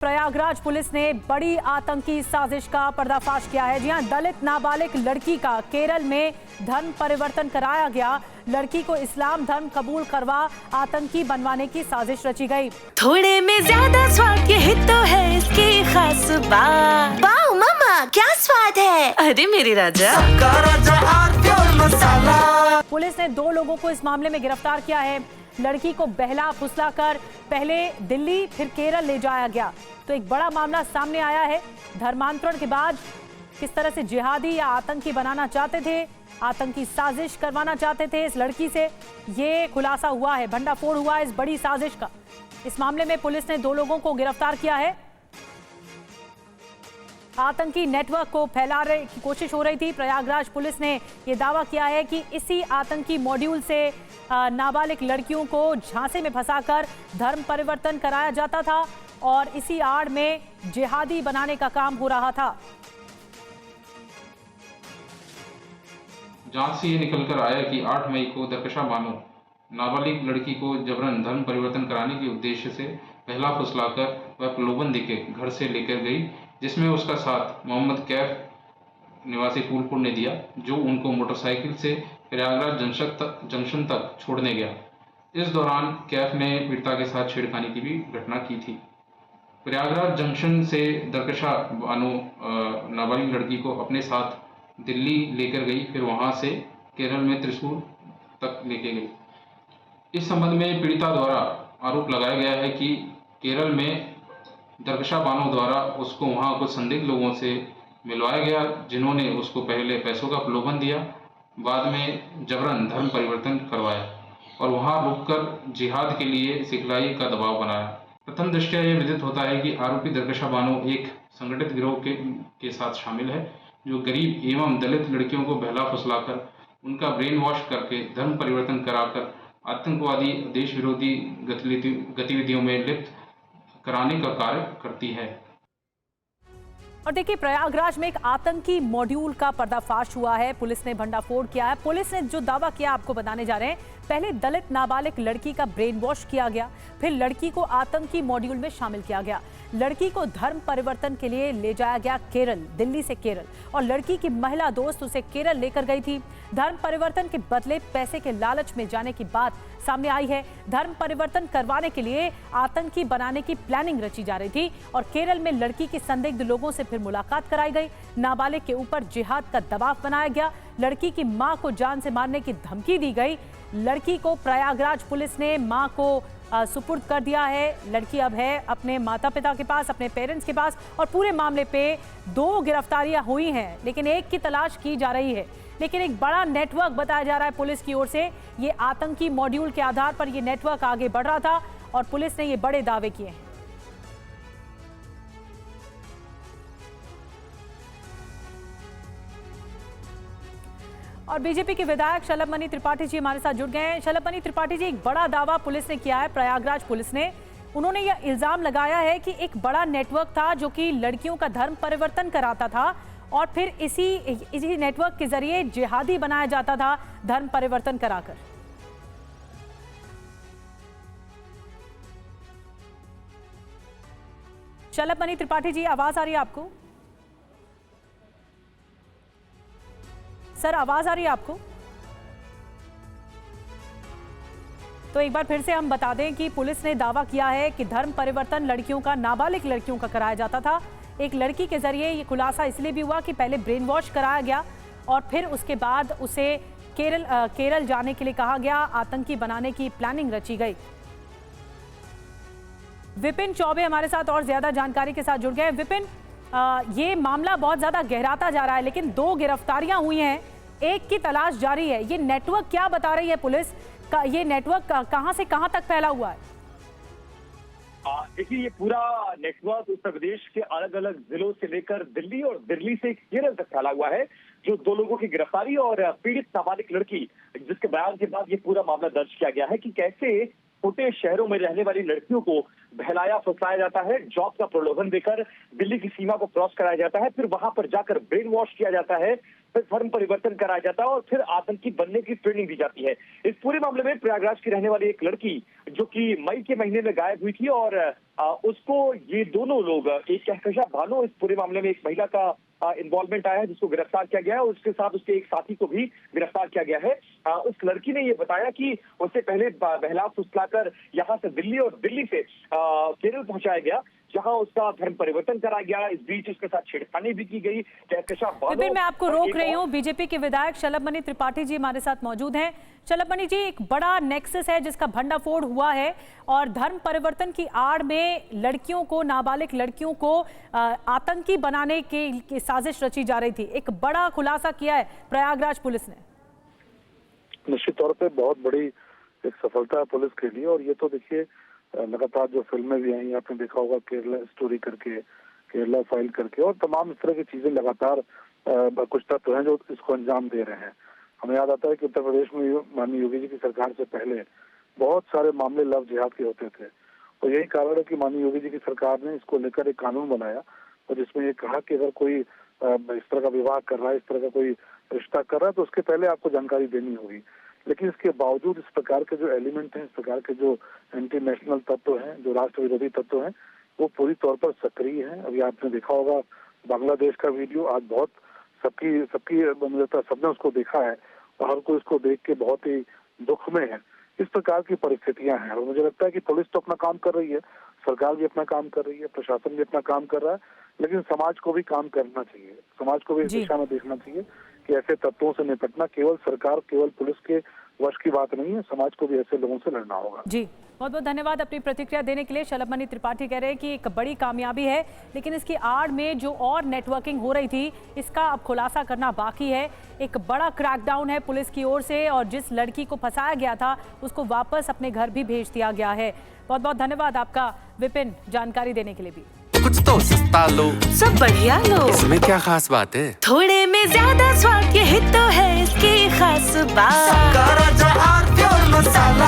Prayagraj police ने बड़ी आतंकी साजिश का पर्दाफाश किया है। जी हां, दलित नाबालिग लड़की का केरल में धर्म परिवर्तन कराया गया। लड़की को इस्लाम धर्म कबूल करवा आतंकी बनवाने की साजिश रची गई। थोड़े में ज्यादा स्वाद यही तो है इसकी खास बात। वाओ मामा, क्या स्वाद है। अरे मेरे राजा, मसाला। पुलिस ने 2 लोगों को इस मामले में गिरफ्तार किया है। लड़की को बहला फुसलाकर पहले दिल्ली फिर केरल ले जाया गया। तो एक बड़ा मामला सामने आया है। धर्मांतरण के बाद किस तरह से जिहादी या आतंकी बनाना चाहते थे, आतंकी साजिश करवाना चाहते थे इस लड़की से, ये खुलासा हुआ है, भंडाफोड़ हुआ है इस बड़ी साजिश का। इस मामले में पुलिस ने 2 लोगों को गिरफ्तार किया है। आतंकी नेटवर्क को फैलाने की कोशिश हो रही थी। प्रयागराज पुलिस ने यह दावा किया है कि इसी आतंकी मॉड्यूल से नाबालिग लड़कियों को झांसे में फंसाकर धर्म परिवर्तन कराया जाता था और इसी आड़ में जिहादी बनाने का काम हो रहा था। जांच से ये निकल कर आया कि 8 मई को दरकशा बानो नाबालिग लड़की को जबरन धर्म परिवर्तन कराने के उद्देश्य से पहला फुसलाकर वह प्रलोभन देके घर से लेकर गई, जिसमें उसका साथ मोहम्मद कैफ निवासी फूलपुर ने दिया, जो उनको मोटरसाइकिल से प्रयागराज जंक्शन तक छोड़ने गया। इस दौरान कैफ ने पीड़िता के साथ छेड़खानी की भी घटना की थी। प्रयागराज जंक्शन से दरकशा बानो नाबालिग लड़की को अपने साथ दिल्ली लेकर गई, फिर वहां से केरल में त्रिशूर तक लेके गई। इस संबंध में पीड़िता द्वारा आरोप लगाया गया है कि केरल में दरकशा बानो द्वारा उसको वहां कुछ संदिग्ध लोगों से मिलवाया गया, जिन्होंने उसको पहले पैसों का प्रलोभन दिया, बाद में जबरन धर्म परिवर्तन करवाया और वहां रुककर जिहाद के लिए सिखलाई का दबाव बनाया। प्रथम दृष्टया यह विदित होता है कि आरोपी दरकशा बानो एक संगठित गिरोह के साथ शामिल है, जो गरीब एवं दलित लड़कियों को बहला फुसलाकर उनका ब्रेन वॉश करके धर्म परिवर्तन कराकर आतंकवादी देश विरोधी गतिविधियों में लिप्त कराने का कार्य करती है। और देखिए, प्रयागराज में एक आतंकी मॉड्यूल का पर्दाफाश हुआ है। पुलिस ने भंडाफोड़ किया है। पुलिस ने जो दावा किया आपको बताने जा रहे हैं। पहले दलित नाबालिग लड़की का ब्रेन वॉश किया गया, फिर लड़की को आतंकी मॉड्यूल में शामिल किया गया। लड़की को धर्म परिवर्तन के लिए ले जाया गया केरल, दिल्ली से केरल, और लड़की की महिला दोस्त उसे केरल लेकर गई थी। धर्म परिवर्तन के बदले पैसे के लालच में जाने की बात सामने आई है। धर्म परिवर्तन करवाने के लिए आतंकी बनाने की प्लानिंग रची जा रही थी और केरल में लड़की के संदिग्ध लोगों से फिर मुलाकात कराई गई। नाबालिग के ऊपर जिहाद का दबाव बनाया गया। लड़की की मां को जान से मारने की धमकी दी गई। लड़की को प्रयागराज पुलिस ने मां को सुपुर्द कर दिया है। लड़की अब है अपने माता पिता के पास, अपने पेरेंट्स के पास, और पूरे मामले पे 2 गिरफ्तारियां हुई हैं, लेकिन एक की तलाश की जा रही है। लेकिन एक बड़ा नेटवर्क बताया जा रहा है पुलिस की ओर से। ये आतंकी मॉड्यूल के आधार पर ये नेटवर्क आगे बढ़ रहा था और पुलिस ने ये बड़े दावे किए हैं। और बीजेपी के विधायक शलभमणि त्रिपाठी जी हमारे साथ जुड़ गए हैं। शलभमणि त्रिपाठी जी, एक बड़ा दावा पुलिस ने किया है, प्रयागराज पुलिस ने। उन्होंने यह इल्जाम लगाया है कि एक बड़ा नेटवर्क था जो कि लड़कियों का धर्म परिवर्तन कराता था और फिर इसी नेटवर्क के जरिए जिहादी बनाया जाता था धर्म परिवर्तन कराकर। शलभमणि त्रिपाठी जी, आवाज आ रही है आपको? सर, आवाज आ रही है आपको? तो एक बार फिर से हम बता दें कि पुलिस ने दावा किया है कि धर्म परिवर्तन लड़कियों का, नाबालिग लड़कियों का कराया जाता था। एक लड़की के जरिए ये खुलासा इसलिए भी हुआ कि पहले ब्रेन वॉश कराया गया और फिर उसके बाद उसे केरल जाने के लिए कहा गया। आतंकी बनाने की प्लानिंग रची गई। विपिन चौबे हमारे साथ और ज्यादा जानकारी के साथ जुड़ गए। विपिन, ये मामला बहुत ज्यादा गहराता जा रहा है, लेकिन 2 गिरफ्तारियां हुई हैं, एक की तलाश जारी है। ये नेटवर्क क्या बता रही है पुलिस का? ये नेटवर्क कहां से कहां तक फैला हुआ है? देखिए, ये पूरा नेटवर्क उत्तर प्रदेश के अलग अलग जिलों से लेकर दिल्ली और दिल्ली से केरल तक फैला हुआ है। जो 2 लोगों की गिरफ्तारी और पीड़ित नाबालिग लड़की, जिसके बयान के बाद ये पूरा मामला दर्ज किया गया है कि कैसे छोटे शहरों में रहने वाली लड़कियों को बहलाया फुसलाया जाता है, जॉब का प्रलोभन देकर दिल्ली की सीमा को क्रॉस कराया जाता है, फिर वहां पर जाकर ब्रेन वॉश किया जाता है, फिर धर्म परिवर्तन कराया जाता है और फिर आतंकी बनने की ट्रेनिंग दी जाती है। इस पूरे मामले में प्रयागराज की रहने वाली एक लड़की जो कि मई के महीने में गायब हुई थी और उसको ये दोनों लोग, एक कहकशा बानो, इस पूरे मामले में एक महिला का इन्वॉल्वमेंट आया है जिसको गिरफ्तार किया गया है, और उसके साथ उसके एक साथी को भी गिरफ्तार किया गया है। उस लड़की ने ये बताया कि उससे पहले बहला फुसलाकर यहाँ से दिल्ली और दिल्ली से केरल पहुंचाया गया, जहां उसका धर्म परिवर्तन कराया गया। इस बीच उसके साथ छेड़खानी भी की गई। कहकशा विपिन, मैं आपको रोक रही हूँ। बीजेपी के विधायक शलभमणि त्रिपाठी जी हमारे साथ मौजूद हैं। शलभमणि जी, एक बड़ा नेक्सस है जिसका भंडाफोड़ हुआ है और धर्म परिवर्तन की आड़ में लड़कियों को, नाबालिग लड़कियों को आतंकी बनाने की साजिश रची जा रही थी। एक बड़ा खुलासा किया है प्रयागराज पुलिस ने। निश्चित तौर पे बहुत बड़ी एक सफलता है पुलिस के लिए। और ये तो देखिए लगातार जो फिल्में भी आई, आपने देखा होगा केरला स्टोरी करके, केरला फाइल करके, और तमाम इस तरह की चीजें लगातार कुछ तत्व हैं जो इसको अंजाम दे रहे हैं। हमें याद आता है कि उत्तर प्रदेश में माननीय योगी जी की सरकार से पहले बहुत सारे मामले लव जिहाद के होते थे, और यही कारण है कि माननीय योगी जी की सरकार ने इसको लेकर एक कानून बनाया, और जिसमें ये कहा कि अगर कोई इस तरह का विवाह कर रहा है, इस तरह का कोई रिश्ता कर रहा है, तो उसके पहले आपको जानकारी देनी होगी। लेकिन इसके बावजूद इस प्रकार के जो एलिमेंट हैं, इस प्रकार के जो एंटी नेशनल तत्व हैं, जो राष्ट्र विरोधी तत्व हैं, वो पूरी तौर पर सक्रिय हैं। अभी आपने देखा होगा बांग्लादेश का वीडियो, आज बहुत सबने उसको देखा है, और हर कोई इसको देख के बहुत ही दुख में है। इस प्रकार की परिस्थितियां हैं, और मुझे लगता है कि पुलिस तो अपना काम कर रही है, सरकार भी अपना काम कर रही है, प्रशासन भी अपना काम कर रहा है, लेकिन समाज को भी काम करना चाहिए। समाज को भी इस दिशा में देखना चाहिए कि ऐसे तत्वों से निपटना केवल सरकार, केवल पुलिस के वश की बात नहीं है, समाज को भी ऐसे लोगों से लड़ना होगा। जी, बहुत बहुत धन्यवाद अपनी प्रतिक्रिया देने के लिए। शलभमणि त्रिपाठी कह रहे हैं कि एक बड़ी कामयाबी है, लेकिन इसकी आड़ में जो और नेटवर्किंग हो रही थी, इसका अब खुलासा करना बाकी है। एक बड़ा क्रैकडाउन है पुलिस की ओर से, और जिस लड़की को फंसाया गया था उसको वापस अपने घर भी भेज दिया गया है। बहुत बहुत धन्यवाद आपका विपिन, जानकारी देने के लिए भी। कुछ तो सस्ता लो, सब बढ़िया लो, इसमें क्या खास बात है? थोड़े में ज्यादा स्वाद, यही तो है इसकी खास बात। मसाला